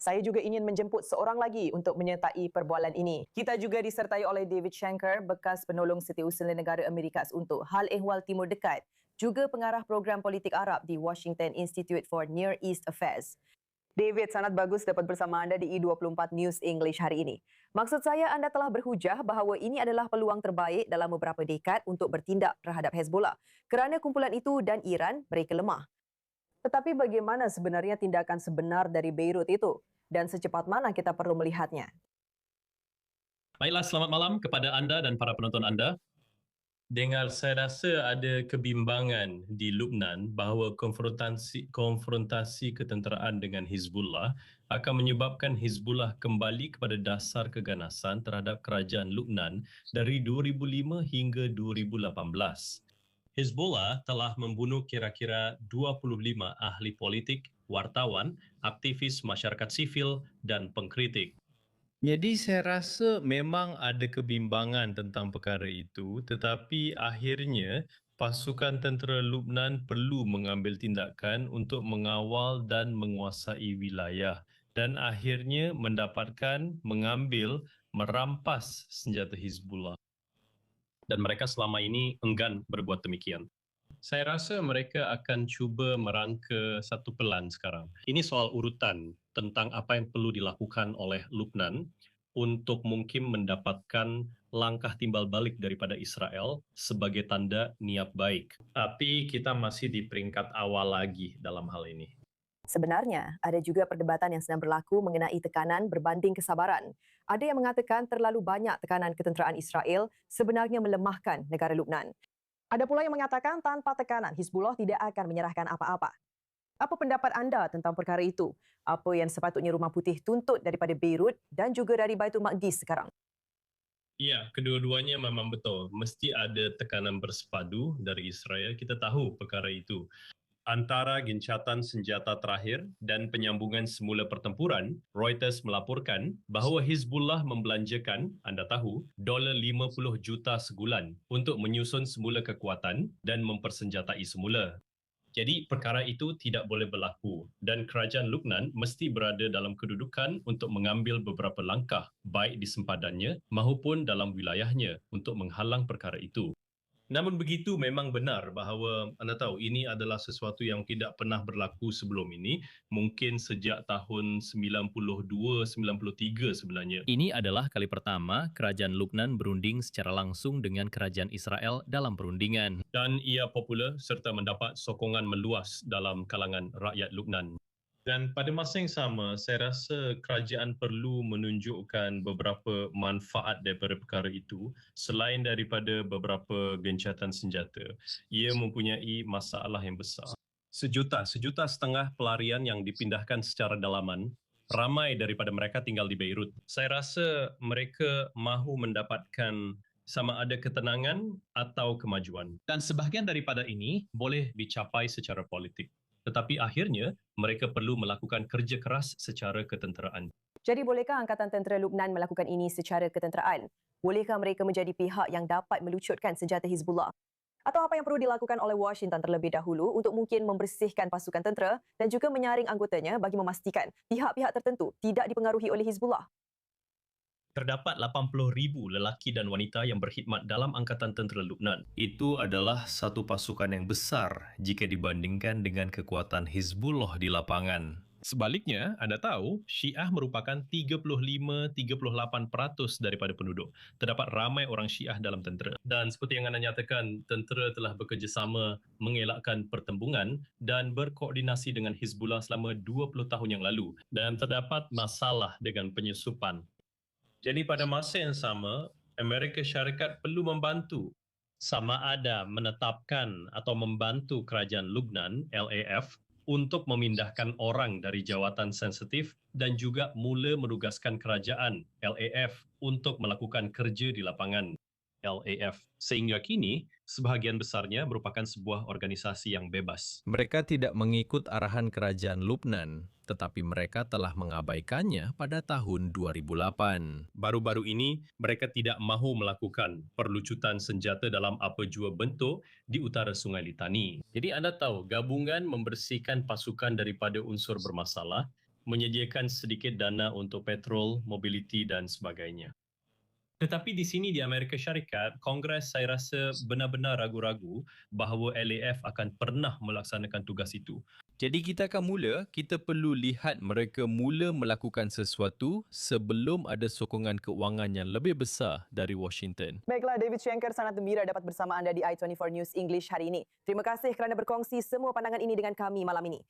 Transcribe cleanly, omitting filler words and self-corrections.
Saya juga ingin menjemput seorang lagi untuk menyertai perbualan ini. Kita juga disertai oleh David Shanker, bekas penolong Setiausaha Negara Amerika untuk Hal Ehwal Timur Dekat, juga pengarah program politik Arab di Washington Institute for Near East Affairs. David, sangat bagus dapat bersama anda di I24 News English hari ini. Maksud saya, anda telah berhujah bahawa ini adalah peluang terbaik dalam beberapa dekad untuk bertindak terhadap Hezbollah kerana kumpulan itu dan Iran mereka lemah. Tetapi bagaimana sebenarnya tindakan sebenar dari Beirut itu? Dan secepat mana kita perlu melihatnya? Baiklah, selamat malam kepada anda dan para penonton anda. Saya rasa ada kebimbangan di Lubnan bahawa konfrontasi ketenteraan dengan Hizbullah akan menyebabkan Hizbullah kembali kepada dasar keganasan terhadap kerajaan Lubnan dari 2005 hingga 2018. Hizbullah telah membunuh kira-kira 25 ahli politik, wartawan, aktivis masyarakat sivil dan pengkritik. Jadi saya rasa memang ada kebimbangan tentang perkara itu, tetapi akhirnya pasukan tentera Lubnan perlu mengambil tindakan untuk mengawal dan menguasai wilayah dan akhirnya merampas senjata Hizbullah. Dan mereka selama ini enggan berbuat demikian. Saya rasa mereka akan cuba merangka satu pelan sekarang. Ini soal urutan tentang apa yang perlu dilakukan oleh Lubnan untuk mungkin mendapatkan langkah timbal balik daripada Israel sebagai tanda niat baik. Tapi kita masih di peringkat awal lagi dalam hal ini. Sebenarnya, ada juga perdebatan yang sedang berlaku mengenai tekanan berbanding kesabaran. Ada yang mengatakan terlalu banyak tekanan ketenteraan Israel sebenarnya melemahkan negara Lubnan. Ada pula yang mengatakan tanpa tekanan Hizbullah tidak akan menyerahkan apa-apa. Apa pendapat anda tentang perkara itu? Apa yang sepatutnya Rumah Putih tuntut daripada Beirut dan juga dari Baitul Maqdis sekarang? Ya, kedua-duanya memang betul. Mesti ada tekanan bersepadu dari Israel. Kita tahu perkara itu. Antara gencatan senjata terakhir dan penyambungan semula pertempuran, Reuters melaporkan bahawa Hizbullah membelanjakan, anda tahu, $50 juta sebulan untuk menyusun semula kekuatan dan mempersenjatai semula. Jadi perkara itu tidak boleh berlaku dan kerajaan Lubnan mesti berada dalam kedudukan untuk mengambil beberapa langkah baik di sempadannya maupun dalam wilayahnya untuk menghalang perkara itu. Namun begitu memang benar bahawa anda tahu ini adalah sesuatu yang tidak pernah berlaku sebelum ini, mungkin sejak tahun 92-93 sebenarnya. Ini adalah kali pertama kerajaan Lubnan berunding secara langsung dengan kerajaan Israel dalam perundingan. Dan ia popular serta mendapat sokongan meluas dalam kalangan rakyat Lubnan. Dan pada masa yang sama, saya rasa kerajaan perlu menunjukkan beberapa manfaat daripada perkara itu selain daripada beberapa gencatan senjata. Ia mempunyai masalah yang besar. Sejuta setengah pelarian yang dipindahkan secara dalaman, ramai daripada mereka tinggal di Beirut. Saya rasa mereka mahu mendapatkan sama ada ketenangan atau kemajuan. Dan sebahagian daripada ini boleh dicapai secara politik. Tetapi akhirnya, mereka perlu melakukan kerja keras secara ketenteraan. Jadi bolehkah Angkatan Tentera Lubnan melakukan ini secara ketenteraan? Bolehkah mereka menjadi pihak yang dapat melucutkan senjata Hizbullah? Atau apa yang perlu dilakukan oleh Washington terlebih dahulu untuk mungkin membersihkan pasukan tentera dan juga menyaring anggotanya bagi memastikan pihak-pihak tertentu tidak dipengaruhi oleh Hizbullah? Terdapat 80,000 lelaki dan wanita yang berkhidmat dalam Angkatan Tentera Lubnan. Itu adalah satu pasukan yang besar jika dibandingkan dengan kekuatan Hizbullah di lapangan. Sebaliknya, anda tahu, Syiah merupakan 35-38% daripada penduduk. Terdapat ramai orang Syiah dalam tentera. Dan seperti yang anda nyatakan, tentera telah bekerjasama mengelakkan pertembungan dan berkoordinasi dengan Hizbullah selama 20 tahun yang lalu. Dan terdapat masalah dengan penyusupan. Jadi pada masa yang sama, Amerika Syarikat perlu membantu sama ada menetapkan atau membantu kerajaan Lubnan, LAF, untuk memindahkan orang dari jawatan sensitif dan juga mula menugaskan kerajaan, LAF, untuk melakukan kerja di lapangan. LAF. Sehingga kini, sebahagian besarnya merupakan sebuah organisasi yang bebas. Mereka tidak mengikut arahan kerajaan Lubnan, tetapi mereka telah mengabaikannya pada tahun 2008. Baru-baru ini, mereka tidak mahu melakukan perlucutan senjata dalam apa jua bentuk di utara Sungai Litani. Jadi anda tahu, gabungan membersihkan pasukan daripada unsur bermasalah menyediakan sedikit dana untuk petrol, mobiliti dan sebagainya. Tetapi di sini di Amerika Syarikat, Kongres saya rasa benar-benar ragu-ragu bahawa LAF akan pernah melaksanakan tugas itu. Jadi kita perlu lihat mereka mula melakukan sesuatu sebelum ada sokongan kewangan yang lebih besar dari Washington. Baiklah, David Schenker, sangat gembira dapat bersama anda di i24 News English hari ini. Terima kasih kerana berkongsi semua pandangan ini dengan kami malam ini.